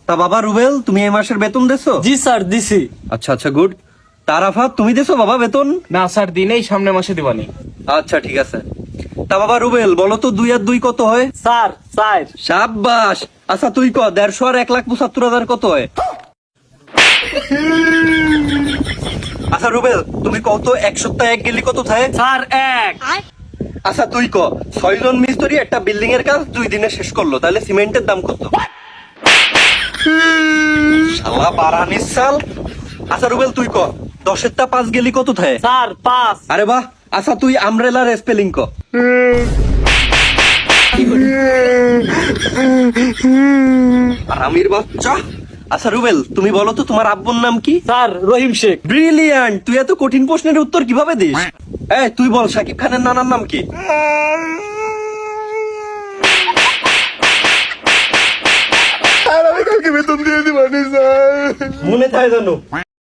তা বাবা রুবেল, তুমি এই মাসের বেতন দেছো? জি স্যার দিছি। আচ্ছা আচ্ছা, গুড। তারাফাত, তুমি দেছো বাবা বেতন? না স্যার দিনেই, সামনের মাসে দিবানি। আচ্ছা ঠিক আছে। তা বাবা রুবেল, বলো তো 2 আর 2 কত হয়? স্যার 4। সাব্বাস। আচ্ছা তুই ক, 150 আর 1,75,000 কত হয়? আচ্ছা রুবেল, তুমি কত 1 সপ্তাহে 1 গেলি কত থাকে? স্যার 1। আচ্ছা তুই ক, 6 জন মিস্ত্রি একটা বিল্ডিং এর কাজ 2 দিনে শেষ করলো, তাহলে সিমেন্টের দাম কত? শালা বারানিস সাল। আচ্ছা রুবেল তুই ক, 10 টা 5 গেলি কত থাকে? স্যার 5। আরে বাহ। আচ্ছা তুই আমব্রেলার স্পেলিং ক। আমির বাচ্চা। আচ্ছা রুবেল, তুমি বলো তো তোমার আব্বুর নাম কি? স্যার রহিম শেখ। ব্রিলিয়ান্ট। তুই এত কঠিন প্রশ্নের উত্তর কিভাবে দিস? এই তুই বল, শাকিব খানের নানার নাম কি? আর আমি কালকে বেতন দিয়ে দিবানি স্যার। মনে থাকে জানো?